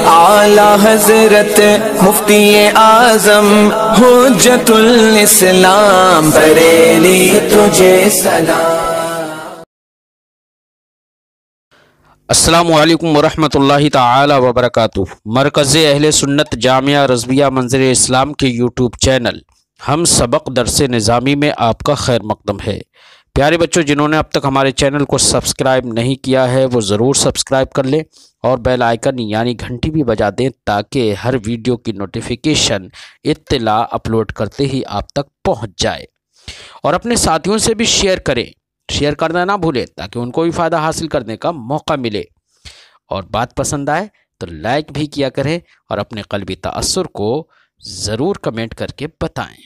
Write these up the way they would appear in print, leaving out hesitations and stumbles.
اعلی حضرت مفتی اعظم حجت الاسلام بریلی تجھے سلام۔ السلام علیکم ورحمۃ اللہ تعالی وبرکاتہ۔ مرکز اہل سنت جامعہ رضویہ منظر اسلام کے یوٹیوب چینل ہم سبق درس نظامی میں آپ کا خیر مقدم ہے۔ پیارے بچوں، جنہوں نے اب تک ہمارے چینل کو سبسکرائب نہیں کیا ہے وہ ضرور سبسکرائب کر لیں اور بیل آئیکن یعنی گھنٹی بھی بجا دیں تاکہ ہر ویڈیو کی نوٹیفیکیشن اطلاع اپلوڈ کرتے ہی آپ تک پہنچ جائے، اور اپنے ساتھیوں سے بھی شیئر کریں، شیئر کرنا نہ بھولیں تاکہ ان کو بھی فائدہ حاصل کرنے کا موقع ملے، اور بات پسند آئے تو لائک بھی کیا کریں اور اپنے قلبی تأثر کو ضرور کمنٹ کر کے بتائیں۔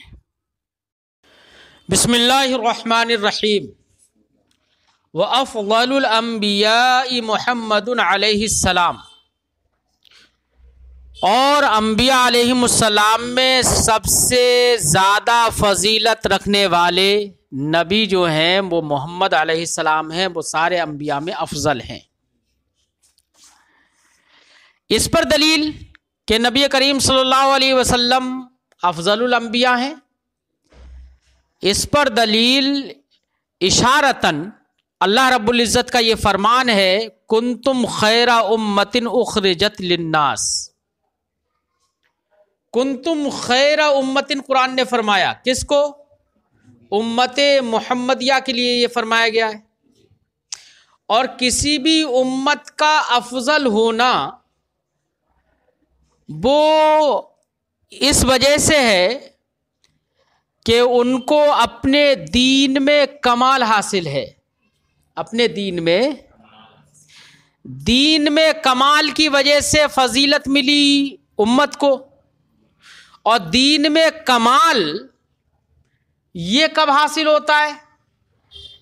بسم اللہ الرحمن الرحیم۔ وَأَفْضَلُ الْأَنْبِيَاءِ محمد علیہ السلام، اور انبیاء علیہ السلام میں سب سے زیادہ فضیلت رکھنے والے نبی جو ہیں وہ محمد علیہ السلام ہیں، وہ سارے انبیاء میں افضل ہیں۔ اس پر دلیل کہ نبی کریم صلی اللہ علیہ وسلم افضل الانبیاء ہیں، اس پر دلیل اشارتاً اللہ رب العزت کا یہ فرمان ہے کنتم خیر امت اخرجت للناس۔ کنتم خیر امت، قرآن نے فرمایا کس کو؟ امت محمدیہ کے لیے یہ فرمایا گیا ہے، اور کسی بھی امت کا افضل ہونا وہ اس وجہ سے ہے کہ ان کو اپنے دین میں کمال حاصل ہے، اپنے دین میں کمال کی وجہ سے فضیلت ملی امت کو، اور دین میں کمال یہ کب حاصل ہوتا ہے؟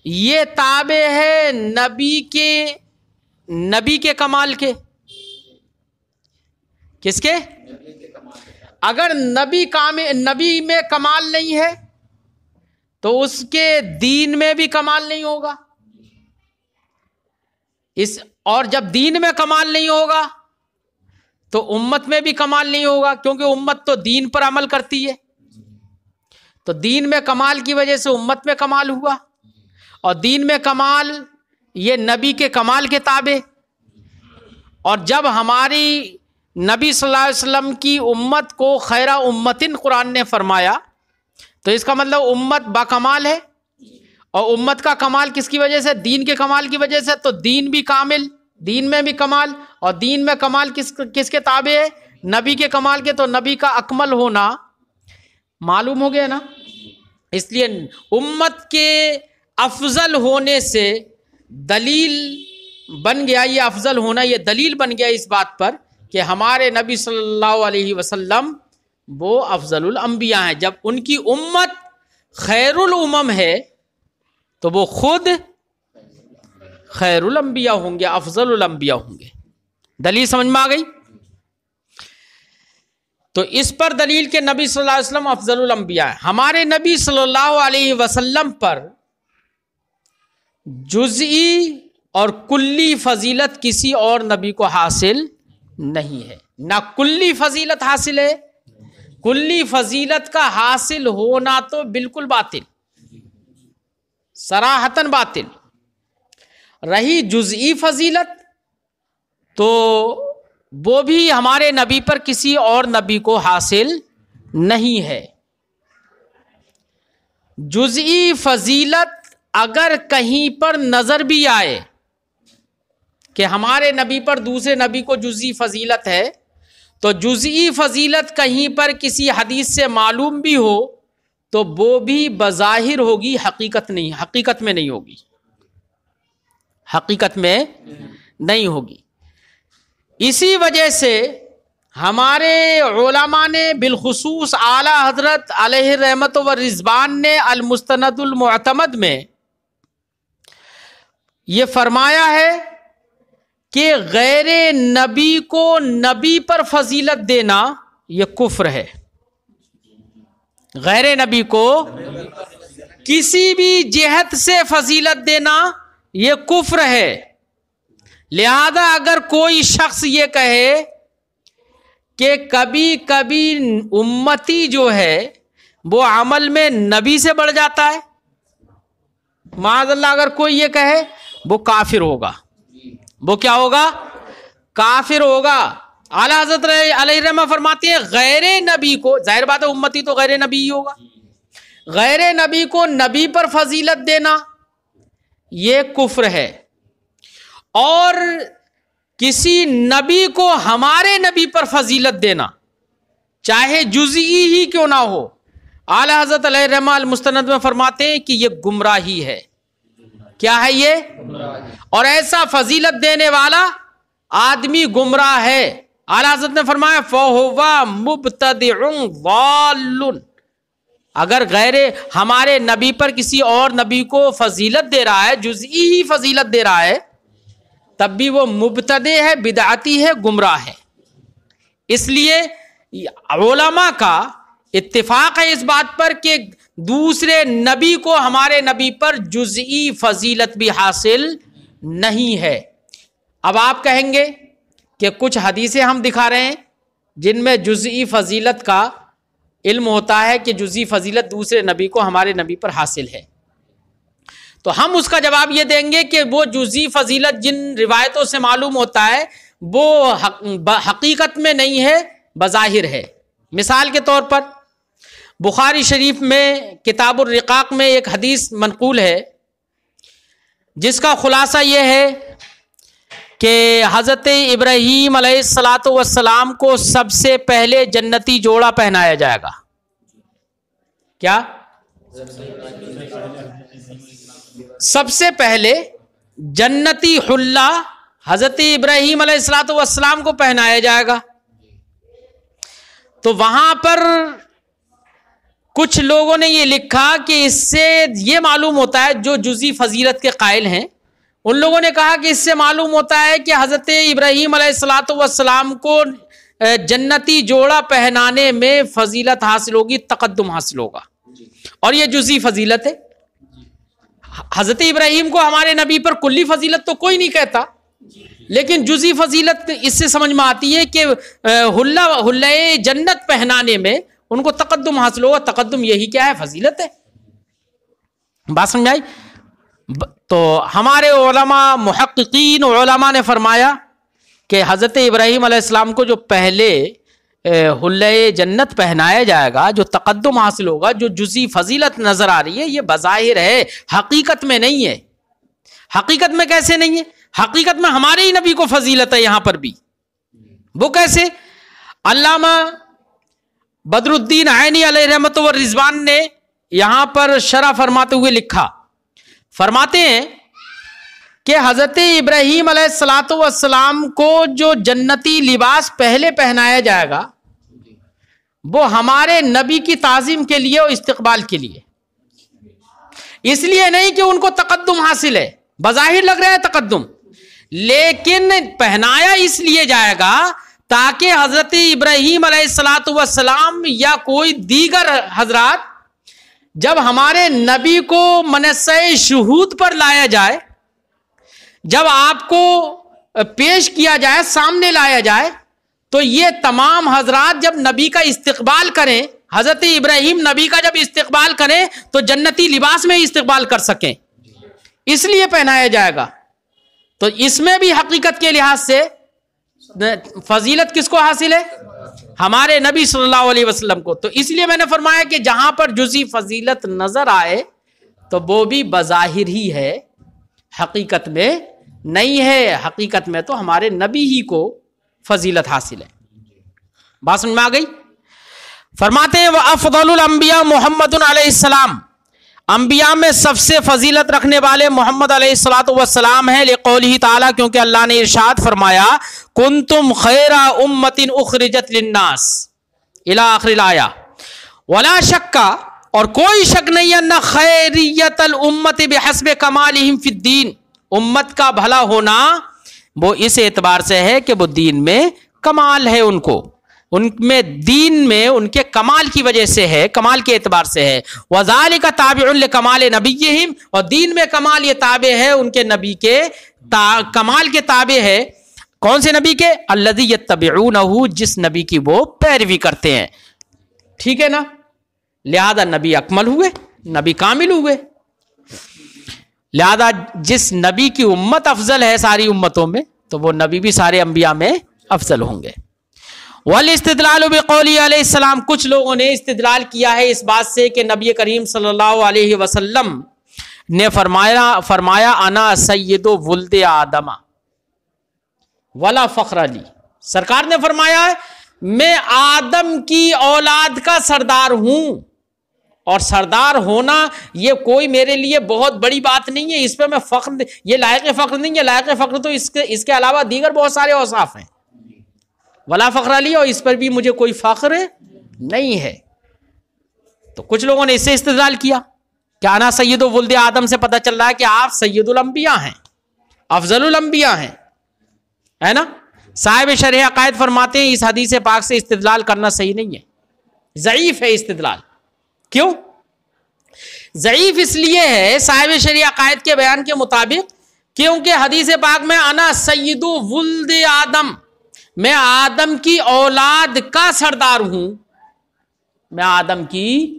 یہ تابع ہے نبی کے کمال کے۔ کس کے؟ اگر نبی میں کمال نہیں ہے تو اس کے دین میں بھی کمال نہیں ہوگا، اور جب دین میں کمال نہیں ہوگا تو امت میں بھی کمال نہیں ہوگا، کیونکہ امت تو دین پر عمل کرتی ہے، تو دین میں کمال کی وجہ سے امت میں کمال ہوا، اور دین میں کمال یہ نبی کے کمال کے تابع، اور جب ہماری نبی صلی اللہ علیہ وسلم کی امت کو خیر امتن قرآن نے فرمایا تو اس کا مطلب امت باکمال ہے، اور امت کا کمال کس کی وجہ سے؟ دین کے کمال کی وجہ سے، تو دین بھی کامل، دین میں بھی کمال، اور دین میں کمال کس کے تابع ہے؟ نبی کے کمال کے، تو نبی کا اکمل ہونا معلوم ہو گیا نا۔ اس لیے امت کے افضل ہونے سے دلیل بن گیا، یہ افضل ہونا یہ دلیل بن گیا اس بات پر کہ ہمارے نبی صلی اللہ علیہ وسلم وہ افضل الانبیاء ہیں۔ جب ان کی امت خیر الامم ہے تو وہ خود خیر الانبیاء ہوں گے، افضل الانبیاء ہوں گے۔ دلیل سمجھ میں آ گئی؟ تو اس پر دلیل کہ نبی صلی اللہ علیہ وسلم افضل الانبیاء ہیں۔ ہمارے نبی صلی اللہ علیہ وسلم پر جزئی اور کلی فضیلت کسی اور نبی کو حاصل نہیں ہے، نہ کلی فضیلت حاصل ہے۔ کلی فضیلت کا حاصل ہونا تو بالکل باطل، صراحتاً باطل۔ رہی جزئی فضیلت تو وہ بھی ہمارے نبی پر کسی اور نبی کو حاصل نہیں ہے۔ جزئی فضیلت اگر کہیں پر نظر بھی آئے کہ ہمارے نبی پر دوسرے نبی کو جزئی فضیلت ہے، تو جزئی فضیلت کہیں پر کسی حدیث سے معلوم بھی ہو تو وہ بھی بظاہر ہوگی، حقیقت میں نہیں ہوگی، حقیقت میں نہیں ہوگی۔ اسی وجہ سے ہمارے علماء نے بالخصوص اعلیٰ حضرت علیہ رحمت و رضوان نے المستند المعتمد میں یہ فرمایا ہے کہ غیر نبی کو نبی پر فضیلت دینا یہ کفر ہے۔ غیر نبی کو کسی بھی جہت سے فضیلت دینا یہ کفر ہے۔ لہذا اگر کوئی شخص یہ کہے کہ کبھی کبھی امتی جو ہے وہ عمل میں نبی سے بڑھ جاتا ہے. معاذ اللہ اگر کوئی یہ کہے وہ کافر ہوگا. وہ کیا ہوگا؟ کافر ہوگا. اعلیٰ حضرت علیہ رحمہ فرماتے ہیں غیر نبی کو، ظاہر بات ہے امتی تو غیر نبی ہی ہوگا، غیر نبی کو نبی پر فضیلت دینا یہ کفر ہے، اور کسی نبی کو ہمارے نبی پر فضیلت دینا چاہے جزئی ہی کیوں نہ ہو، اعلیٰ حضرت علیہ رحمہ المستند میں فرماتے ہیں کہ یہ گمراہی ہے. کیا ہے یہ؟ اور ایسا فضیلت دینے والا آدمی گمراہ ہے. اعلیٰ حضرت نے فرمایا فَهُوَ مُبْتَدِعٌ ضَالٌ. اگر غیر ہمارے نبی پر کسی اور نبی کو فضیلت دے رہا ہے، جزئی ہی فضیلت دے رہا ہے، تب بھی وہ مبتدع ہے، بدعتی ہے، گمراہ ہے. اس لیے علماء کا اتفاق ہے اس بات پر کہ دوسرے نبی کو ہمارے نبی پر جزئی فضیلت بھی حاصل نہیں ہے. اب آپ کہیں گے کہ کچھ حدیثیں ہم دکھا رہے ہیں جن میں جزئی فضیلت کا علم ہوتا ہے کہ جزئی فضیلت دوسرے نبی کو ہمارے نبی پر حاصل ہے. تو ہم اس کا جواب یہ دیں گے کہ وہ جزئی فضیلت جن روایتوں سے معلوم ہوتا ہے وہ حقیقت میں نہیں ہے، بظاہر ہے. مثال کے طور پر بخاری شریف میں کتاب الرقاق میں ایک حدیث منقول ہے جس کا خلاصہ یہ ہے کہ حضرت ابراہیم علیہ السلام کو سب سے پہلے جنتی جوڑا پہنایا جائے گا. کیا؟ سب سے پہلے جنتی حلہ حضرت ابراہیم علیہ السلام کو پہنایا جائے گا. تو وہاں پر کچھ لوگوں نے یہ لکھا کہ اس سے یہ معلوم ہوتا ہے، جو جزئی فضیلت کے قائل ہیں ان لوگوں نے کہا کہ اس سے معلوم ہوتا ہے کہ حضرت ابراہیم علیہ السلام کو جنتی جوڑا پہنانے میں فضیلت حاصل ہوگی، تقدم حاصل ہوگا، اور یہ جزئی فضیلت ہے. حضرت ابراہیم کو ہمارے نبی پر کلی فضیلت تو کوئی نہیں کہتا، لیکن جزئی فضیلت اس سے سمجھ میں آتی ہے کہ حلہ جنت پہنانے میں ان کو تقدم حاصل ہوگا. تقدم یہی کیا ہے؟ فضیلت ہے. بات سمجھ آئی؟ تو ہمارے علماء محققین علماء نے فرمایا کہ حضرت ابراہیم علیہ السلام کو جو پہلے حلہ جنت پہنایا جائے گا، جو تقدم حاصل ہوگا، جو جزئی فضیلت نظر آ رہی ہے، یہ بظاہر ہے، حقیقت میں نہیں ہے. حقیقت میں کیسے نہیں ہے؟ حقیقت میں ہمارے ہی نبی کو فضیلت ہے یہاں پر بھی. وہ کیسے؟ علامہ بدر الدین عینی علیہ رحمت و رضوان نے یہاں پر شرح فرماتے ہوئے لکھا، فرماتے ہیں کہ حضرت ابراہیم علیہ السلام کو جو جنتی لباس پہلے پہنایا جائے گا وہ ہمارے نبی کی تعظیم کے لیے اور استقبال کے لیے، اس لیے نہیں کہ ان کو تقدم حاصل ہے. بظاہر لگ رہا ہے تقدم، لیکن پہنایا اس لیے جائے گا تاکہ حضرت ابراہیم علیہ السلام یا کوئی دیگر حضرات جب ہمارے نبی کو منصہ شہود پر لایا جائے، جب آپ کو پیش کیا جائے، سامنے لایا جائے، تو یہ تمام حضرات جب نبی کا استقبال کریں، حضرت ابراہیم نبی کا جب استقبال کریں تو جنتی لباس میں استقبال کر سکیں، اس لیے پہنایا جائے گا. تو اس میں بھی حقیقت کے لحاظ سے فضیلت کس کو حاصل ہے؟ ہمارے نبی صلی اللہ علیہ وسلم کو. تو اس لیے میں نے فرمایا کہ جہاں پر جزئی فضیلت نظر آئے تو وہ بھی بظاہر ہی ہے، حقیقت میں نہیں ہے. حقیقت میں تو ہمارے نبی ہی کو فضیلت حاصل ہے. بات سمجھ میں آ گئی؟ فرماتے ہیں وَأَفْضَلُ الْأَنْبِيَاءِ محمد علیہ السلام، انبیاء میں سب سے فضیلت رکھنے والے محمد علیہ السلام ہیں، لقولہ تعالیٰ، کیونکہ اللہ نے ارشاد فرمایا کنتم خیر امت اخرجت للناس الی آخر الآیہ. ولا شک، اور کوئی شک نہیں ہے، نہ خیریت الامت بحسب کمالہم فی الدین، امت کا بھلا ہونا وہ اس اعتبار سے ہے کہ وہ دین میں کمال ہے، ان میں دین میں ان کے کمال کی وجہ سے ہے، کمال کے اعتبار سے ہے. وَذَلِكَ تَابِعٌ لِكَمَالِ نَبِيِّهِمْ، اور دین میں کمال یہ تابع ہے ان کے نبی کے کمال کے تابع ہے. کون سے نبی کے؟ الذی یتبعونہ، جس نبی کی وہ پیروی کرتے ہیں. ٹھیک ہے نا؟ لہذا نبی اکمل ہوئے، نبی کامل ہوئے. لہذا جس نبی کی امت افضل ہے ساری امتوں میں، تو وہ نبی بھی سارے انبیاء میں افضل ہوں گے. والاستدلال بقولی علیہ السلام، کچھ لوگوں نے استدلال کیا ہے اس بات سے کہ نبی کریم صلی اللہ علیہ وسلم نے فرمایا انا سید ولد آدم ولا فخر علی. سرکار نے فرمایا ہے میں آدم کی اولاد کا سردار ہوں، اور سردار ہونا یہ کوئی میرے لیے بہت بڑی بات نہیں ہے، اس پہ میں فخر، یہ لائق فخر نہیں ہے. لائق فخر تو اس کے علاوہ دیگر بہت سارے اوصاف ہیں. ولا فخر علی، اور اس پر بھی مجھے کوئی فخر نہیں ہے. تو کچھ لوگوں نے اس سے استدلال کیا کہ انا سید ولد آدم سے پتہ چل رہا ہے کہ آپ سید الانبیاء ہیں، افضل الانبیاء ہیں، ہے نا؟ صاحب شرح عقائد فرماتے ہیں اس حدیث پاک سے استدلال کرنا صحیح نہیں ہے، ضعیف ہے استدلال. کیوں ضعیف؟ اس لیے ہے صاحب شرح عقائد کے بیان کے مطابق کیونکہ حدیث پاک میں انا سید ولد آدم، میں آدم کی اولاد کا سردار ہوں، میں آدم کی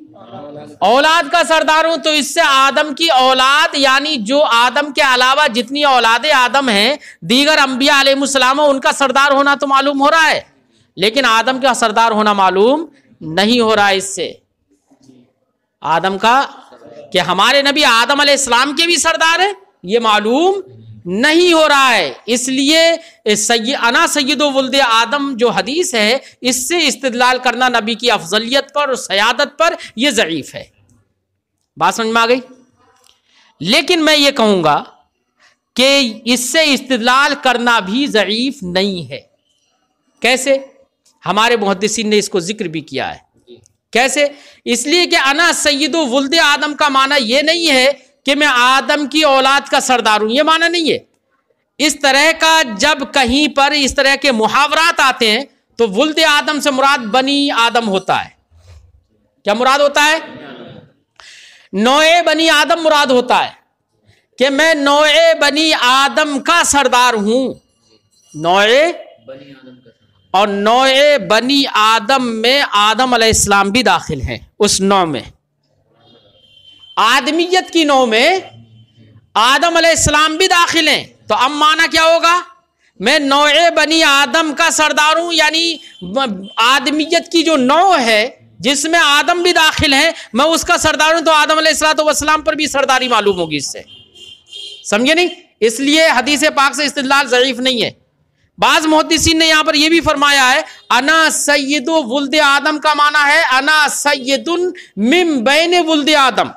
اولاد کا سردار ہوں. تو اس سے آدم کی اولاد یعنی جو آدم کے علاوہ جتنی اولاد آدم ہیں دیگر انبیاء علیہ السلام ان کا سردار ہونا تو معلوم ہو رہا ہے، لیکن آدم کا سردار ہونا معلوم نہیں ہو رہا ہے. اس سے آدم کا کہ ہمارے نبی آدم علیہ السلام کے بھی سردار ہیں یہ معلوم نہیں ہو رہا ہے. اس لیے انا سید ولد آدم جو حدیث ہے اس سے استدلال کرنا نبی کی افضلیت پر اور سیادت پر یہ ضعیف ہے. بات سمجھ میں آ گئی؟ لیکن میں یہ کہوں گا کہ اس سے استدلال کرنا بھی ضعیف نہیں ہے. کیسے؟ ہمارے محدثین نے اس کو ذکر بھی کیا ہے. کیسے؟ اس لیے کہ انا سید ولد آدم کا معنی یہ نہیں ہے کہ میں آدم کی اولاد کا سردار ہوں، یہ معنی نہیں ہے. اس طرح کا جب کہیں پر اس طرح کے محاورات آتے ہیں تو ولد آدم سے مراد بنی آدم ہوتا ہے. کیا مراد ہوتا ہے؟ نوع بنی آدم مراد ہوتا ہے کہ میں نوع بنی آدم کا سردار ہوں. نوع اور نوع بنی آدم میں آدم علیہ السلام بھی داخل ہیں. اس نوع میں آدمیت کی نوع میں آدم علیہ السلام بھی داخل ہیں. تو اب معنی کیا ہوگا؟ میں نوع بنی آدم کا سردار ہوں، یعنی آدمیت کی جو نوع ہے جس میں آدم بھی داخل ہیں میں اس کا سردار ہوں. تو آدم علیہ السلام پر بھی سرداری معلوم ہوگی اس سے. سمجھے نہیں؟ اس لیے حدیث پاک سے استدلال ضعیف نہیں ہے. بعض محدثین نے یہاں پر یہ بھی فرمایا ہے انا سید ولد آدم کا معنی ہے انا سید من بین ولد آدم،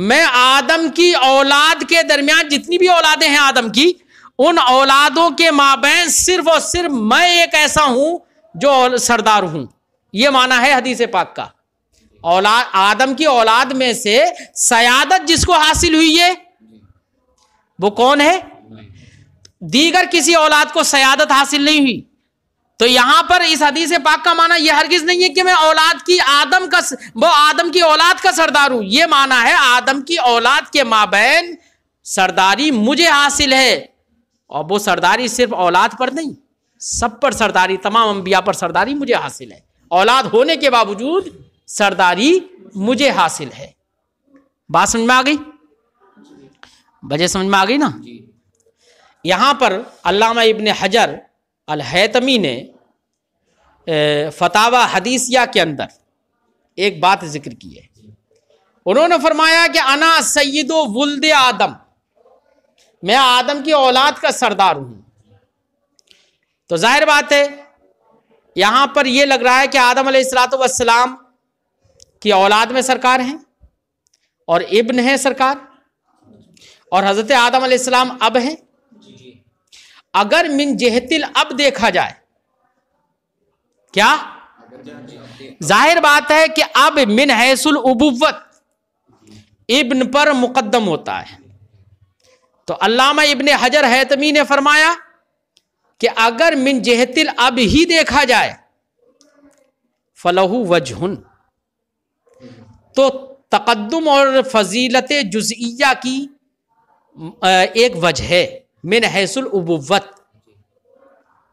میں آدم کی اولاد کے درمیان جتنی بھی اولادیں ہیں آدم کی ان اولادوں کے مابین صرف اور صرف میں ایک ایسا ہوں جو سردار ہوں. یہ معنی ہے حدیث پاک کا. آدم کی اولاد میں سے سیادت جس کو حاصل ہوئی ہے وہ کون ہے؟ دیگر کسی اولاد کو سیادت حاصل نہیں ہوئی. تو یہاں پر اس حدیث پاک کا معنی یہ ہرگز نہیں ہے کہ میں اولاد کی آدم کی اولاد کا سردار ہوں. یہ معنی ہے آدم کی اولاد کے مابین سرداری مجھے حاصل ہے، اور وہ سرداری صرف اولاد پر نہیں، سب پر سرداری، تمام انبیاء پر سرداری مجھے حاصل ہے. اولاد ہونے کے باوجود سرداری مجھے حاصل ہے. بات سمجھ میں آ گئی؟ وجہ سمجھ میں آ گئی نا؟ یہاں پر علامہ ابن حجر الہیتمی نے فتاوی حدیثیہ کے اندر ایک بات ذکر کی ہے. انہوں نے فرمایا کہ انا سید ولد آدم، میں آدم کی اولاد کا سردار ہوں. تو ظاہر بات ہے یہاں پر یہ لگ رہا ہے کہ آدم علیہ السلام کی اولاد میں سرکار ہیں اور ابن ہیں سرکار، اور حضرت آدم علیہ السلام اب ہیں. اگر من جہت الاب دیکھا جائے، کیا ظاہر بات ہے کہ اب من حیث الابوت ابن پر مقدم ہوتا ہے. تو علامہ ابن حجر حیتمی نے فرمایا کہ اگر من جہت الاب ہی دیکھا جائے فلہ وجہ، تو تقدم اور فضیلت جزئیہ کی ایک وجہ ہے من حیث الابوت.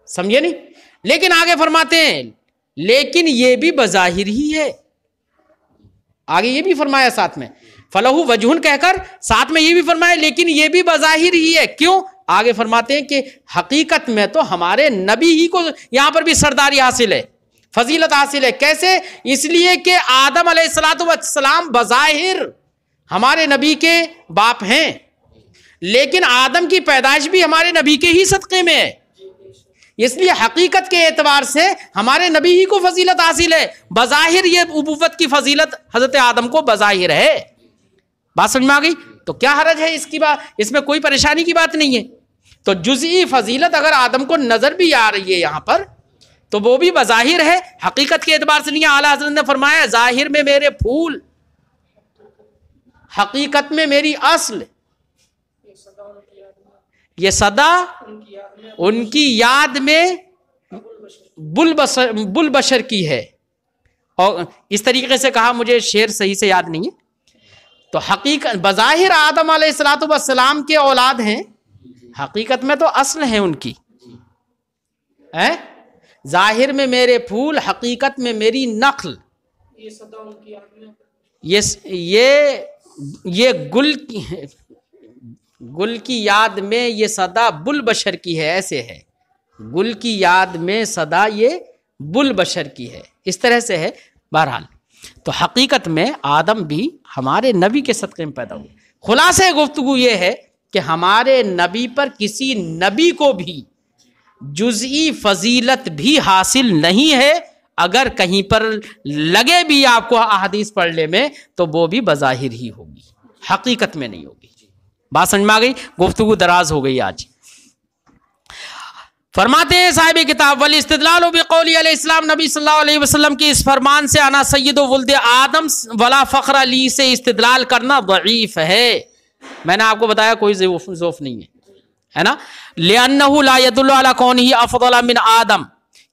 سمجھے نہیں؟ لیکن آگے فرماتے ہیں لیکن یہ بھی بظاہر ہی ہے. آگے یہ بھی فرمایا ساتھ میں فلہو وجہن کہہ کر ساتھ میں یہ بھی فرمایا لیکن یہ بھی بظاہر ہی ہے. کیوں؟ آگے فرماتے ہیں کہ حقیقت میں تو ہمارے نبی ہی کو یہاں پر بھی سرداری حاصل ہے، فضیلت حاصل ہے. کیسے؟ اس لیے کہ آدم علیہ الصلوۃ والسلام بظاہر ہمارے نبی کے باپ ہیں، لیکن آدم کی پیدائش بھی ہمارے نبی کے ہی صدقے میں ہے. اس لیے حقیقت کے اعتبار سے ہمارے نبی ہی کو فضیلت حاصل ہے. بظاہر یہ ابوت کی فضیلت حضرت آدم کو بظاہر ہے. بات سمجھ میں آ گئی؟ تو کیا حرج ہے اس کی بات؟ اس میں کوئی پریشانی کی بات نہیں ہے. تو جزئی فضیلت اگر آدم کو نظر بھی آ رہی ہے یہاں پر تو وہ بھی بظاہر ہے، حقیقت کے اعتبار سے نہیں ہے. اعلیٰ حضرت نے فرمایا ظاہر میں میرے پھول، حقیقت میں میری اصل. یہ صدا ان کی یاد میں بل بشر کی ہے. اور اس طریقے سے کہا، مجھے شعر صحیح سے یاد نہیں ہے. تو حقیقت بظاہر آدم علیہ الصلوۃ والسلام کے اولاد ہیں، حقیقت میں تو اصل ہیں ان کی. ظاہر میں میرے پھول، حقیقت میں میری نخل. یہ گل کی یاد میں یہ صدا بل بشر کی ہے. ایسے ہے، گل کی یاد میں صدا یہ بل بشر کی ہے. اس طرح سے ہے. بہرحال تو حقیقت میں آدم بھی ہمارے نبی کے صدقے میں پیدا ہوئے. خلاصہ گفتگو یہ ہے کہ ہمارے نبی پر کسی نبی کو بھی جزئی فضیلت بھی حاصل نہیں ہے. اگر کہیں پر لگے بھی آپ کو احادیث پڑھنے میں تو وہ بھی بظاہر ہی ہوگی، حقیقت میں نہیں ہوگی. بات سمجھ میں آ گئی؟ گفتگو دراز ہو گئی آج. فرماتے ہیں صاحب کتاب والاستدلال بقول علیہ السلام، نبی صلی اللہ علیہ وسلم کی اس فرمان سے انا سید ولد آدم ولا فخر علی سے استدلال کرنا ضعیف ہے. میں نے آپ کو بتایا کوئی ضعف نہیں ہے نا. لأنه لا يدل على كونه افضل من آدم،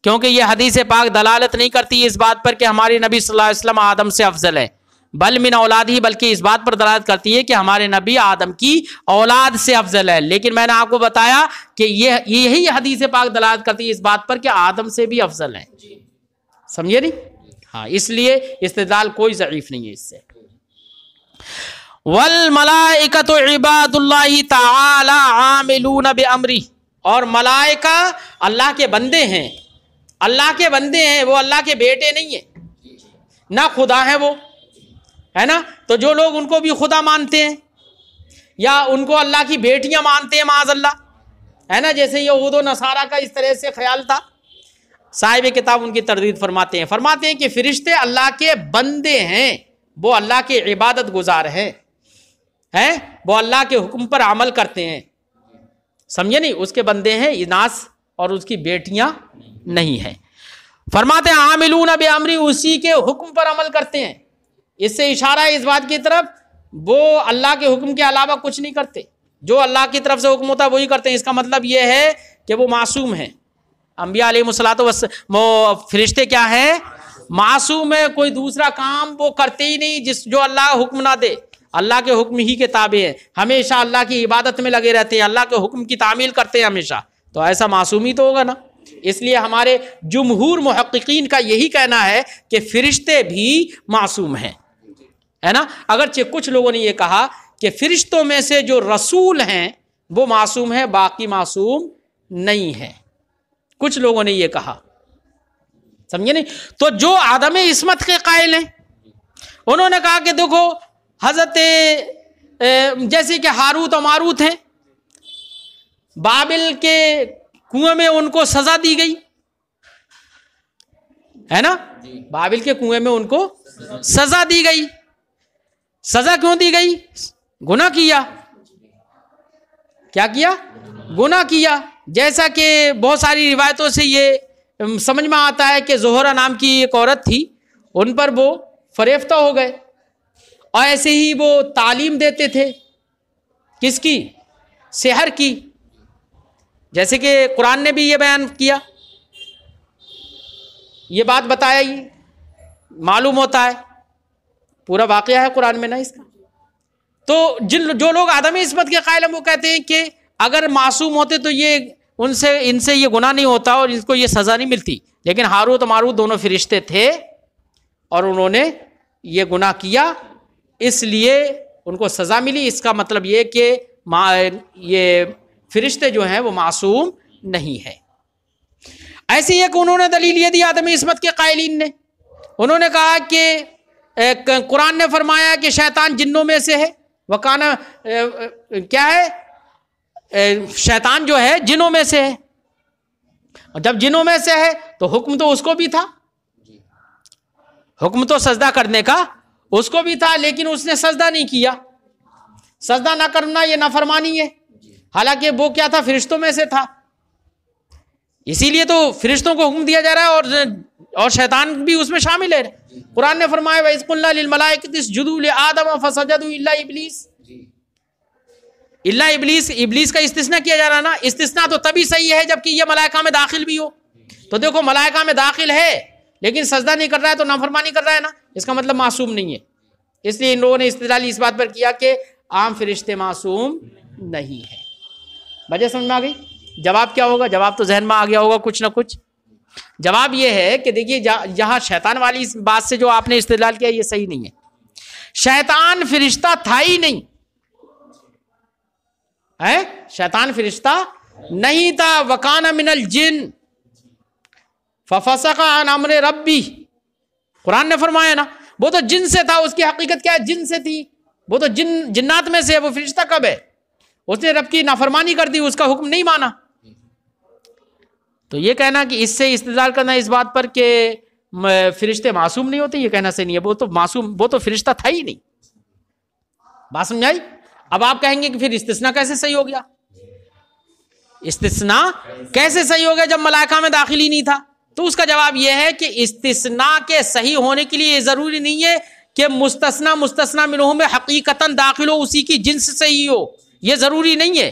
کیونکہ یہ حدیث پاک دلالت نہیں کرتی اس بات پر کہ ہمارے نبی صلی اللہ علیہ وسلم آدم سے افضل ہے. بل من اولاد ہی، بلکہ اس بات پر دلالت کرتی ہے کہ ہمارے نبی آدم کی اولاد سے افضل ہے. لیکن میں نے آپ کو بتایا کہ یہی حدیث پاک دلالت کرتی ہے اس بات پر کہ آدم سے بھی افضل ہے. سمجھے نہیں؟ ہاں، اس لیے استدلال کوئی ضعیف نہیں ہے اس سے. والملائکۃ عباد اللہ تعالی عاملون بامرہ، اور ملائکہ اللہ کے بندے ہیں. اللہ کے بندے ہیں، وہ اللہ کے بیٹے نہیں ہیں، نہ خدا ہیں وہ، ہے نا. تو جو لوگ ان کو بھی خدا مانتے ہیں یا ان کو اللہ کی بیٹیاں مانتے ہیں معاذ اللہ، ہے نا، جیسے یہود و نصارہ کا اس طرح سے خیال تھا، صاحب کتاب ان کی تردید فرماتے ہیں کہ فرشتے اللہ کے بندے ہیں، وہ اللہ کے عبادت گزار ہیں، وہ اللہ کے حکم پر عمل کرتے ہیں. سمجھے نہیں؟ اس کے بندے ہیں، اناث اور اس کی بیٹیاں نہیں ہیں. فرماتے ہیں عاملون بامرہ، اسی کے حکم پر عمل کرتے ہیں. اس سے اشارہ ہے اس بات کی طرف وہ اللہ کے حکم کے علاوہ کچھ نہیں کرتے، جو اللہ کی طرف سے حکم ہوتا ہے وہی کرتے ہیں. اس کا مطلب یہ ہے کہ وہ معصوم ہیں. انبیاء علیہ الصلوۃ والسلام، وہ فرشتے کیا ہیں؟ معصوم ہے. کوئی دوسرا کام وہ کرتے ہی نہیں جو اللہ حکم نہ دے. اللہ کے حکم ہی کے تابع ہیں، ہمیشہ اللہ کی عبادت میں لگے رہتے ہیں، اللہ کے حکم کی تعمیل کرتے ہیں ہمیشہ. تو ایسا معصومی تو ہوگا نا. اس لیے ہمارے جمہور محققین کا یہی کہنا ہے کہ فرشتے بھی معصوم ہیں، ہے نا. اگرچہ کچھ لوگوں نے یہ کہا کہ فرشتوں میں سے جو رسول ہیں وہ معصوم ہیں، باقی معصوم نہیں ہے. کچھ لوگوں نے یہ کہا، سمجھے نہیں. تو جو عدم عصمت کے قائل ہیں انہوں نے کہا کہ دیکھو حضرت جیسے کہ ہاروت و ماروت ہیں، بابل کے کنویں میں ان کو سزا دی گئی، ہے نا. بابل کے کنویں میں ان کو سزا دی گئی. سزا کیوں دی گئی؟ گناہ کیا. کیا کیا؟ گناہ کیا. جیسا کہ بہت ساری روایتوں سے یہ سمجھ میں آتا ہے کہ زہرہ نام کی ایک عورت تھی، ان پر وہ فریفتہ ہو گئے، اور ایسے ہی وہ تعلیم دیتے تھے. کس کی؟ سحر کی. جیسے کہ قرآن نے بھی یہ بیان کیا، یہ بات بتایا، ہی معلوم ہوتا ہے پورا واقعہ ہے قرآن میں نا اس کا. تو جو لوگ عدم عصمت کے قائل ہیں وہ کہتے ہیں کہ اگر معصوم ہوتے تو یہ ان سے یہ گناہ نہیں ہوتا اور ان کو یہ سزا نہیں ملتی، لیکن ہاروت و ماروت دونوں فرشتے تھے اور انہوں نے یہ گناہ کیا، اس لیے ان کو سزا ملی۔ اس کا مطلب یہ کہ یہ فرشتے جو ہیں وہ معصوم نہیں ہیں۔ ایسے ہی کہ انہوں نے دلیل یہ دی عدم عصمت کے قائلین نے، انہوں نے کہا کہ قرآن نے فرمایا کہ شیطان جنوں میں سے ہے، وکانا کیا ہے، شیطان جو ہے جنوں میں سے ہے، اور جب جنوں میں سے ہے تو حکم تو اس کو بھی تھا، حکم تو سجدہ کرنے کا اس کو بھی تھا، لیکن اس نے سجدہ نہیں کیا۔ سجدہ نہ کرنا یہ نافرمانی ہے، حالانکہ وہ کیا تھا، فرشتوں میں سے تھا، اسی لیے تو فرشتوں کو حکم دیا جا رہا ہے اور شیطان بھی اس میں شامل ہے۔ قرآن نے فرمایا وَإِذْ قُلْنَا لِلْمَلَائِكَةِ اسْجُدُوا لِآدَمَ فَسَجَدُوا إِلَّا ابلیس، ابلیس کا استثناء کیا جا رہا نا، استثناء تو تبھی صحیح ہے جبکہ یہ ملائکہ میں داخل بھی ہو۔ تو دیکھو ملائکہ میں داخل ہے لیکن سجدہ نہیں کر رہا ہے تو نافرمانی کر رہا ہے نا، اس کا مطلب معصوم نہیں ہے۔ اس لیے ان لوگوں نے استدلال اس بات پر کیا کہ عام فرشتے معصوم نہیں ہیں۔ وجہ سمجھ میں آ گئی؟ جواب کیا ہوگا؟ جواب تو ذہن میں آ گیا ہوگا کچھ نہ کچھ۔ جواب یہ ہے کہ دیکھیے جہاں شیطان والی اس بات سے جو آپ نے استدلال کیا یہ صحیح نہیں ہے۔ شیطان فرشتہ تھا ہی نہیں ہے، شیطان فرشتہ نہیں تھا۔ وَكَانَ مِنَ الْجِنِّ فَفَسَقَ عَنْ أَمْرِ رَبِّهِ، قرآن نے فرمایا نا وہ تو جن سے تھا، اس کی حقیقت کیا ہے، جن سے تھی، وہ تو جنات میں سے، وہ فرشتہ کب ہے؟ اس نے رب کی نافرمانی کر دی، اس کا حکم نہیں مانا۔ تو یہ کہنا کہ اس سے استدلال کرنا اس بات پر کہ فرشتے معصوم نہیں ہوتے، یہ کہنا صحیح نہیں ہے، وہ تو معصوم، وہ تو فرشتہ تھا ہی نہیں۔ بات سمجھ آئی؟ اب آپ کہیں گے کہ پھر استثناء کیسے صحیح ہو گیا؟ استثناء کیسے صحیح ہو گیا جب ملائکہ میں داخل ہی نہیں تھا؟ تو اس کا جواب یہ ہے کہ استثناء کے صحیح ہونے کے لیے یہ ضروری نہیں ہے کہ مستثنی منہ میں حقیقتاً داخل ہو، اسی کی جنس سے ہی ہو، یہ ضروری نہیں ہے۔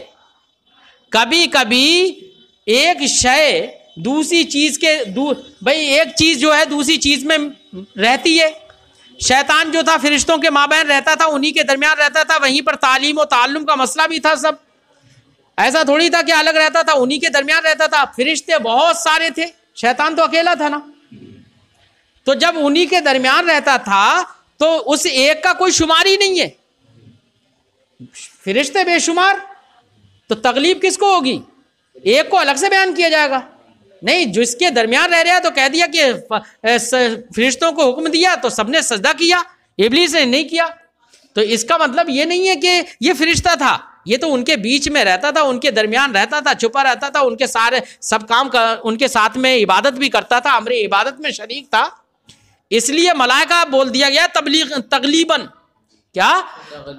کبھی کبھی ایک شے دوسری چیز کے بھائی ایک چیز جو ہے دوسری چیز میں رہتی ہے۔ شیطان جو تھا فرشتوں کے مابین رہتا تھا، انہی کے درمیان رہتا تھا، وہیں پر تعلیم و تعلم کا مسئلہ بھی تھا۔ سب ایسا تھوڑی تھا کہ الگ رہتا تھا، انہی کے درمیان رہتا تھا۔ فرشتے بہت سارے تھے، شیطان تو اکیلا تھا نا۔ تو جب انہی کے درمیان رہتا تھا تو اس ایک کا کوئی شمار ہی نہیں ہے، فرشتے بے شمار، تو تغلیب کس کو ہوگی؟ ایک کو الگ سے بیان کیا جائے گا؟ نہیں، جس کے درمیان رہ رہا تو کہہ دیا کہ فرشتوں کو حکم دیا تو سب نے سجدہ کیا، ابلیس نے نہیں کیا۔ تو اس کا مطلب یہ نہیں ہے کہ یہ فرشتہ تھا، یہ تو ان کے بیچ میں رہتا تھا، ان کے درمیان رہتا تھا، چھپا رہتا تھا، ان کے سارے سب کام ان کے ساتھ میں عبادت بھی کرتا تھا، امر عبادت میں شریک تھا۔ اس لیے ملائکہ بول دیا گیا تغلیباً، کیا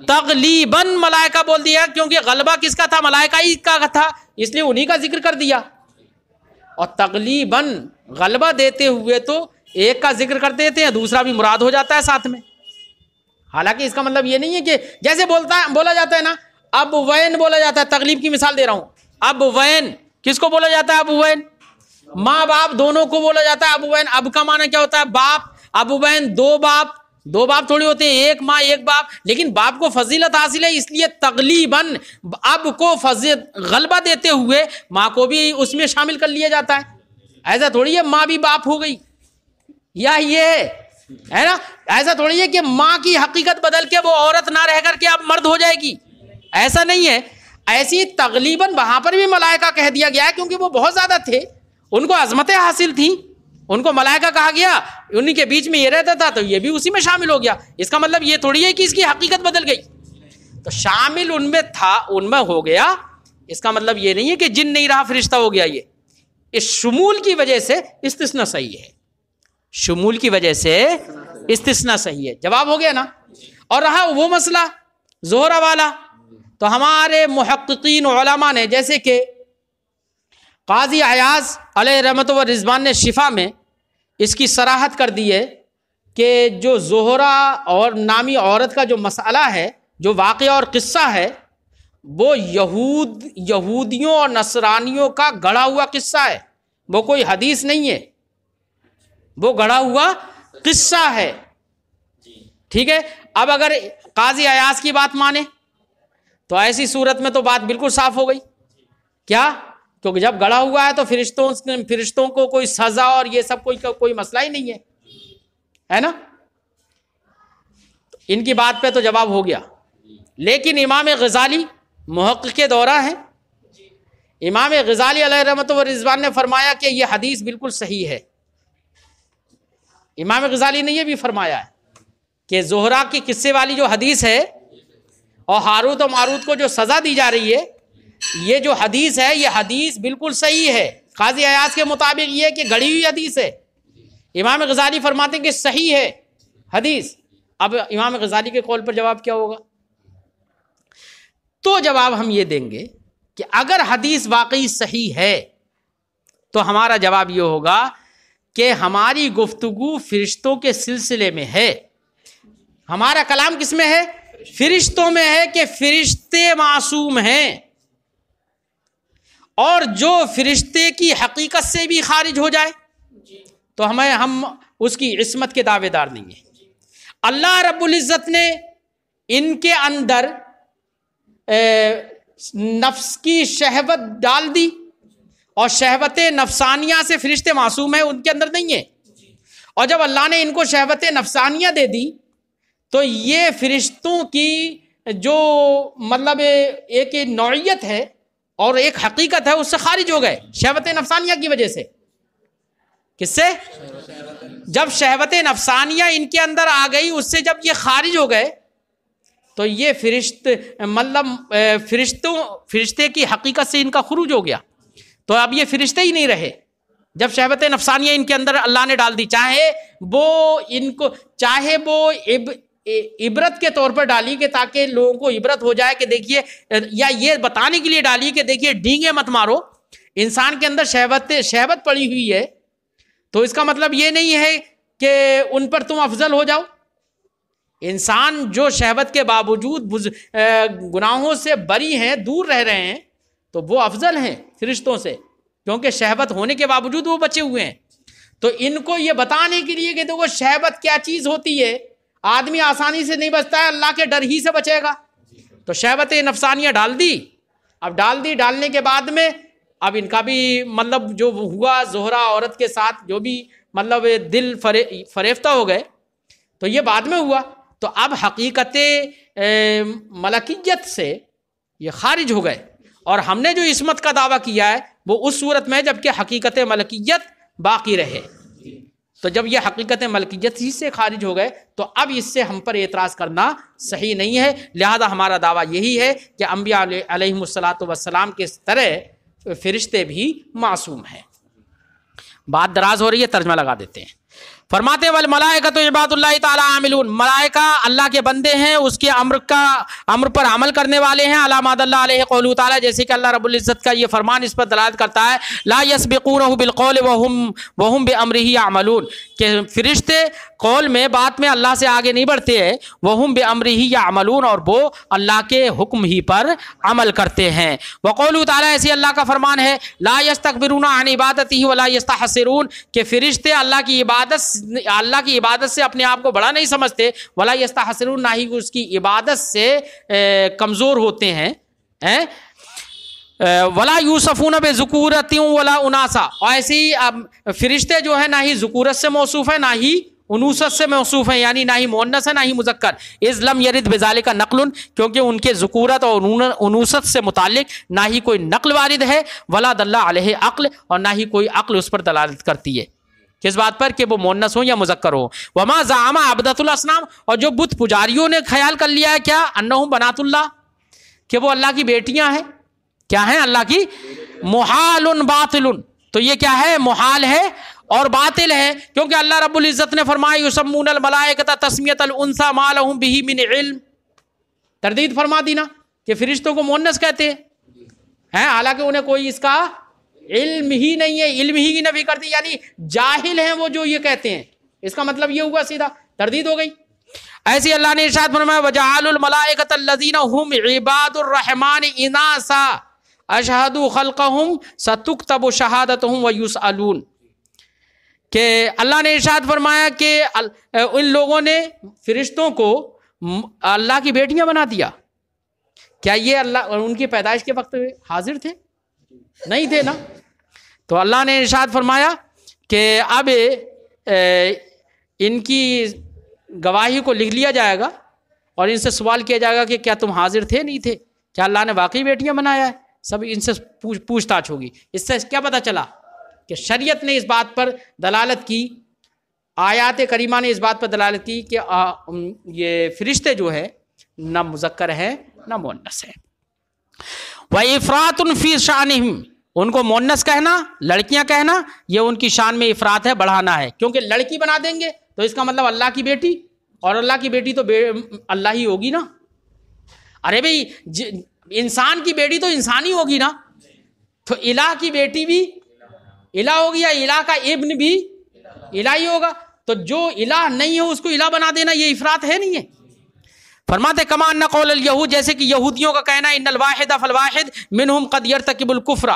تغلیباً ملائکہ بول دیا، کیونکہ غلبہ کس کا تھا؟ ملائکہ ہی کا تھا، اس لیے انہی کا ذکر کر دیا۔ اور تغلیباً غلبہ دیتے ہوئے تو ایک کا ذکر کر دیتے ہیں، دوسرا بھی مراد ہو جاتا ہے ساتھ میں۔ حالانکہ اس کا مطلب یہ نہیں ہے کہ جیسے بولا جاتا ہے نا، اب وین بولا جاتا ہے، تغلیب کی مثال دے رہا ہوں۔ اب وین کس کو بولا جاتا ہے؟ اب وین ماں باپ دونوں کو بولا جاتا ہے اب وین۔ اب کا معنی کیا ہوتا ہے؟ باپ۔ اب وین دو باپ تھوڑی ہوتے ہیں، ایک ماں ایک باپ، لیکن باپ کو فضیلت حاصل ہے، اس لیے تغلیباً اب کو غلبہ دیتے ہوئے ماں کو بھی اس میں شامل کر لیا جاتا ہے۔ ایسا تھوڑی ہے ماں بھی باپ ہو گئی، یا یہ ہے نا، ایسا تھوڑی ہے کہ ماں کی حقیقت بدل کے وہ عورت نہ رہ کر کے اب مرد ہو جائے گی، ایسا نہیں ہے۔ ایسی تغلیباً وہاں پر بھی ملائکہ کہہ دیا گیا ہے، کیونکہ وہ بہت زیادہ تھے، ان کو عظمتیں حاصل تھیں، ان کو ملائکہ کہا گیا، انہی کے بیچ میں یہ رہتا تھا تو یہ بھی اسی میں شامل ہو گیا۔ اس کا مطلب یہ تھوڑی ہے کہ اس کی حقیقت بدل گئی، تو شامل ان میں تھا، ان میں ہو گیا، اس کا مطلب یہ نہیں ہے کہ جن نہیں رہا فرشتہ ہو گیا۔ یہ اس شمول کی وجہ سے استثناء صحیح ہے، شمول کی وجہ سے استثناء صحیح ہے۔ جواب ہو گیا نا؟ اور رہا وہ مسئلہ زہرہ والا، تو ہمارے محققین علماء نے جیسے کہ قاضی عیاض علیہ رحمت و رضوان نے شفا میں اس کی صراحت کر دی ہے کہ جو زہرہ اور نامی عورت کا جو مسئلہ ہے، جو واقعہ اور قصہ ہے، وہ یہودیوں اور نصرانیوں کا گڑھا ہوا قصہ ہے، وہ کوئی حدیث نہیں ہے، وہ گڑھا ہوا قصہ ہے۔ ٹھیک ہے، اب اگر قاضی عیاض کی بات مانے تو ایسی صورت میں تو بات بالکل صاف ہو گئی، کیا کیونکہ جب گڑھا ہوا ہے تو فرشتوں کو کوئی سزا اور یہ سب کوئی مسئلہ ہی نہیں ہے نا. ان کی بات پہ تو جواب ہو گیا. لیکن امام غزالی محقق دورہ ہیں, امام غزالی علیہ رحمۃ و رضوان نے فرمایا کہ یہ حدیث بالکل صحیح ہے. امام غزالی نے یہ بھی فرمایا ہے کہ زہرا کی قصے والی جو حدیث ہے اور ہاروت و ماروت کو جو سزا دی جا رہی ہے, یہ جو حدیث ہے یہ حدیث بالکل صحیح ہے. قاضی ایاز کے مطابق یہ کہ گڑھی ہوئی حدیث ہے. امام غزالی فرماتے ہیں کہ صحیح ہے حدیث. اب امام غزالی کے قول پر جواب کیا ہوگا؟ تو جواب ہم یہ دیں گے کہ اگر حدیث واقعی صحیح ہے تو ہمارا جواب یہ ہوگا کہ ہماری گفتگو فرشتوں کے سلسلے میں ہے. ہمارا کلام کس میں ہے؟ فرشتوں میں ہے کہ فرشتے معصوم ہیں, اور جو فرشتے کی حقیقت سے بھی خارج ہو جائے تو ہم اس کی عصمت کے دعوے دار نہیں ہیں. اللہ رب العزت نے ان کے اندر نفس کی شہوت ڈال دی, اور شہوت نفسانیہ سے فرشتے معصوم ہیں, ان کے اندر نہیں ہے. اور جب اللہ نے ان کو شہوت نفسانیہ دے دی تو یہ فرشتوں کی جو مطلب ایک نوعیت ہے اور ایک حقیقت ہے اس سے خارج ہو گئے شہوت نفسانیہ کی وجہ سے. کس سے؟ جب شہوت نفسانیہ ان کے اندر آ گئی, اس سے جب یہ خارج ہو گئے تو یہ فرشتے کی حقیقت سے ان کا خروج ہو گیا. تو اب یہ فرشتے ہی نہیں رہے جب شہوت نفسانیہ ان کے اندر اللہ نے ڈال دی. چاہے وہ عبرت کے طور پر ڈالی کہ تاکہ لوگوں کو عبرت ہو جائے کہ دیکھیے, یا یہ بتانے کے لیے ڈالی کہ دیکھیے ڈینگے مت مارو, انسان کے اندر شہوت پڑی ہوئی ہے, تو اس کا مطلب یہ نہیں ہے کہ ان پر تم افضل ہو جاؤ. انسان جو شہوت کے باوجود گناہوں سے بری ہیں, دور رہ رہے ہیں, تو وہ افضل ہیں فرشتوں سے, کیونکہ شہوت ہونے کے باوجود وہ بچے ہوئے ہیں. تو ان کو یہ بتانے کے لیے کہ دیکھو شہوت کیا چیز ہوتی ہے, آدمی آسانی سے نہیں بچتا ہے, اللہ کے ڈر ہی سے بچے گا. تو شہوت نفسانیہ ڈال دی. اب ڈالنے کے بعد میں اب ان کا بھی مطلب جو ہوا زہرا عورت کے ساتھ, جو بھی مطلب دل فریفتہ ہو گئے, تو یہ بعد میں ہوا. تو اب حقیقت ملکیت سے یہ خارج ہو گئے, اور ہم نے جو عصمت کا دعویٰ کیا ہے وہ اس صورت میں جبکہ حقیقت ملکیت باقی رہے. تو جب یہ حقیقت ملکیت ہی سے خارج ہو گئے تو اب اس سے ہم پر اعتراض کرنا صحیح نہیں ہے. لہذا ہمارا دعویٰ یہی ہے کہ انبیاء علیہم الصلاۃ والسلام کے طرح فرشتے بھی معصوم ہیں. بات دراز ہو رہی ہے, ترجمہ لگا دیتے ہیں. فرماتے والملائکۃ عباد اللہ تعالی عاملون, ملائکہ اللہ کے بندے ہیں, اس کے امر پر عمل کرنے والے ہیں. علامات اللہ علیہ قولہ تعالی, جیسے کہ اللہ رب العزت کا یہ فرمان اس پر دلالت کرتا ہے, لا یسبقونہ بالقول وہم بامرہ یعملون, کہ فرشتے قول میں بات میں اللہ سے آگے نہیں بڑھتے ہیں. وہم بامرہ یعملون, اور وہ اللہ کے حکم ہی پر عمل کرتے ہیں. وقولہ تعالی, ایسی اللہ کا فرمان ہے, لا یستکبرون عن عبادتہ ولا یستحسرون, کہ فرشتے اللہ کی عبادت سے اپنے آپ کو بڑا نہیں سمجھتے. ولا یستحسرون, نہ ہی اس کی عبادت سے کمزور ہوتے ہیں. ولا یوصفون بذکورۃ ولا اناسا, اور ایسی فرشتے جو ہیں نہ ہی ذکورت سے موصوف ہیں نہ ہی انوثت سے موصوف ہیں, یعنی نہ ہی مؤنث ہے نہ ہی مذکر. اذ لم یرد بذالک نقل, کیونکہ ان کے ذکورت اور انوثت سے متعلق نہ ہی کوئی نقل وارد ہے. ولا دل علیہ عقل, اور نہ ہی کوئی عقل اس پر دلالت کرتی ہے. کس بات پر؟ کہ وہ مؤنث ہو یا مذکر ہو. وما زعم عبدۃ الاصنام, اور جو بت پجاریوں نے خیال کر لیا ہے کیا, انہم بنات اللہ, کہ وہ اللہ کی بیٹیاں ہیں. کیا ہیں؟ اللہ کی. محال باطل, تو یہ کیا ہے؟ محال ہے اور باطل ہے, کیونکہ اللہ رب العزت نے فرمایا یسمون الملائکۃ تسمیۃ الانثی ما لهم به من علم. تردید فرما دی نا کہ فرشتوں کو مؤنث کہتے ہیں, حالانکہ انہیں کوئی اس کا علم ہی نہیں ہے, علم ہی کی نفی کرتی, یعنی جاہل ہیں وہ جو یہ کہتے ہیں. اس کا مطلب یہ ہوا سیدھا تردید ہو گئی. ایسی اللہ نے ارشاد فرمایا وجعلوا الملائکۃ الذین هم عباد الرحمن اناسا اشہدوا خلقهم ستکتب شہادتهم ویسألون, کہ اللہ نے ارشاد فرمایا کہ ان لوگوں نے فرشتوں کو اللہ کی بیٹیاں بنا دیا. کیا یہ اللہ ان کی پیدائش کے وقت حاضر تھے؟ نہیں تھے نا. تو اللہ نے ارشاد فرمایا کہ اب ان کی گواہی کو لکھ لیا جائے گا اور ان سے سوال کیا جائے گا کہ کیا تم حاضر تھے نہیں تھے, کیا اللہ نے واقعی بیٹیاں بنایا ہے. سب ان سے پوچھ تاچھ ہوگی. اس سے کیا پتہ چلا کہ شریعت نے اس بات پر دلالت کی, آیات کریمہ نے اس بات پر دلالت کی کہ یہ فرشتے جو ہے نہ مذکر ہیں نہ مؤنث ہیں. وَإِفْرَاطٌ فِي شَأْنِهِمْ, ان کو مؤنث کہنا, لڑکیاں کہنا, یہ ان کی شان میں افراط ہے, بڑھانا ہے. کیونکہ لڑکی بنا دیں گے تو اس کا مطلب اللہ کی بیٹی, اور اللہ کی بیٹی تو اللہ ہی ہوگی نا. ارے بھئی انسان کی بیٹی تو انسان ہی ہوگی نا, تو الہ کی بیٹی بھی الہ ہوگی, یا الہ کا ابن بھی الہ ہی ہوگا. تو جو الہ نہیں ہے اس کو الہ بنا دینا یہ افراط ہے نہیں ہے. فرماتے کما ان قول الیہود, جیسے کہ یہودیوں کا کہنا ہے ان الواحد فالواحد منہم قد یرتکب الکفر,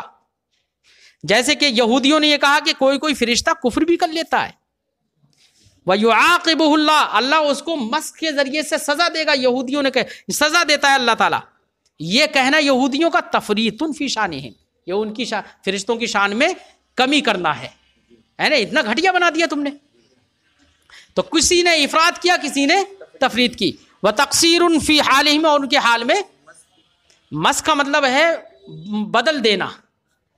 جیسے کہ یہودیوں نے یہ کہا کہ کوئی کوئی فرشتہ کفر بھی کر لیتا ہے. وَيُعَاقِبُهُ اللَّهُ, اللہ اس کو مسخ کے ذریعے سے سزا دے گا. یہودیوں نے کہا سزا دیتا ہے اللہ تعالیٰ. یہ کہنا یہودیوں کا تفریط فی شانہم, یہ ان کی فرشتوں کی شان میں کمی کرنا ہے نا. اتنا گھٹیا بنا دیا تم نے. تو کسی نے افراط کیا, کسی نے تفریط کی. وَتَقْصِيرٌ فِي حَالِهِمْ, اور ان کے حال میں. مسخ کا مطلب ہے بدل دینا,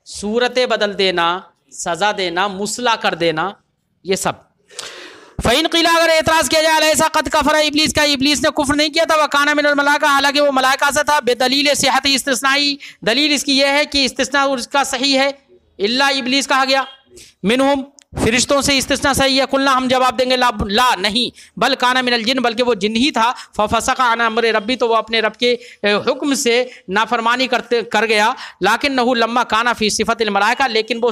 صورتیں بدل دینا, سزا دینا, مصلح کر دینا, یہ سب. فَإِنْ قِيلَ, اگر اعتراض کیا جائے ایسا قد کفر ابلیس, کا ابلیس نے کفر نہیں کیا تھا. وَكَانَ مِنَ الْمَلَائِكَةِ, حالانکہ وہ ملائکہ سے تھا. بِدَلِيلِ صِحَّةِ استثنائی, دلیل اس کی یہ ہے کہ استثناء اس کا صحیح ہے. اللہ ابلیس کہا گیا. منہم, فرشتوں سے استثناء صحیح ہے. قلنا, ہم جواب دیں گے لا نہیں, بل کانا من الجن, بلکہ وہ جن ہی تھا. ففسق عن امر ربی, تو وہ اپنے رب کے حکم سے نافرمانی کر گیا. لیکنہ لما کانا فی صفت الملائکہ, لیکن وہ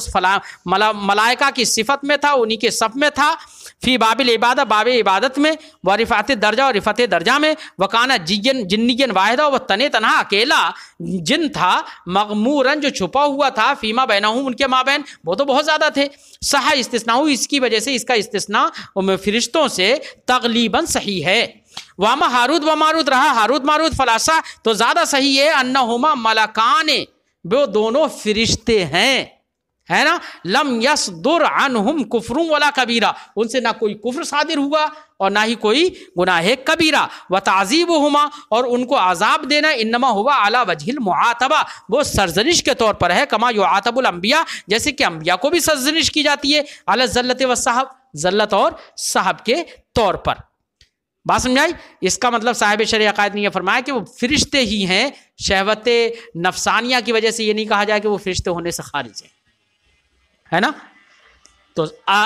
ملائکہ کی صفت میں تھا, انہی کے صف میں تھا. فی باب العبادہ, باب عبادت میں. و رفعت درجہ, اور رفعت درجہ میں. وکانا جنین واحدہ, وہ تنہا اکیلا جن تھا. مغمورن, جو چھپا ہوا تھا. فیما بینہم, ان کے مابین, وہ تو بہت زیادہ تھے. صح استثناء, اس کی وجہ سے اس کا استثناء فرشتوں سے تغلیباً صحیح ہے. واما ہاروت و ماروت, رہا ہاروت ماروت فلاسا, تو زیادہ صحیح ہے. انہما ملکان, وہ دونوں فرشتے ہیں, ہے نا. لم یصدر عنہم کفر ولا کبیرہ, ان سے نہ کوئی کفر صادر ہوا اور نہ ہی کوئی گناہ کبیرہ. وتعذیبہما, اور ان کو عذاب دینا. انما ہوا علی وجہ المعاتبہ, وہ سرزنش کے طور پر ہے. کما یعاتب الانبیاء, جیسے کہ انبیاء کو بھی سرزنش کی جاتی ہے. علی الذلۃ والسحب, ذلت اور سحب کے طور پر. بات سمجھائی. اس کا مطلب صاحب شرع عقائد نے یہ فرمایا کہ وہ فرشتے ہی ہیں. شہوت نفسانیہ کی وجہ سے یہ نہیں کہا جائے کہ وہ فرشتے ہونے سے خارج ہیں, ہے نا. تو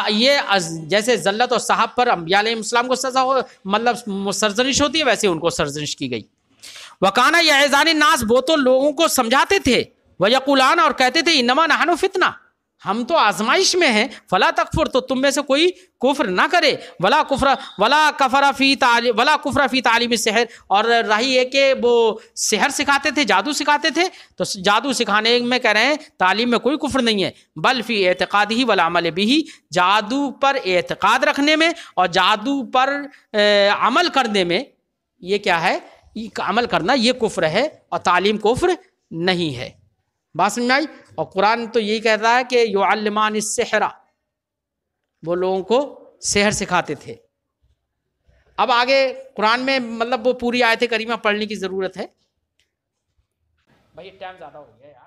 یہ جیسے ذلت اور صحاب پر انبیاء علیہ السلام کو سزا مطلب سرزنش ہوتی ہے, ویسے ان کو سرزنش کی گئی. وکانا یعظان الناس, وہ تو لوگوں کو سمجھاتے تھے. ویقولان, اور کہتے تھے انما نحن فتنہ, ہم تو آزمائش میں ہیں. فلا تکفر, تو تم میں سے کوئی کفر نہ کرے. ولا کفر فی تعلیم السحر, اور رہی ہے کہ وہ سحر سکھاتے تھے, جادو سکھاتے تھے. تو جادو سکھانے میں کہہ رہے ہیں تعلیم میں کوئی کفر نہیں ہے. بل فی اعتقادہ والعمل بہ, جادو پر اعتقاد رکھنے میں اور جادو پر عمل کرنے میں, یہ کیا ہے, عمل کرنا یہ کفر ہے, اور تعلیم کفر نہیں ہے. بات سمجھ میں آئی. اور قرآن تو یہی کہتا ہے کہ یعلمان السحر, وہ لوگوں کو سحر سکھاتے تھے. اب آگے قرآن میں مطلب وہ پوری آیت کریمہ پڑھنے کی ضرورت ہے. بھائی ٹائم زیادہ ہو گیا یار.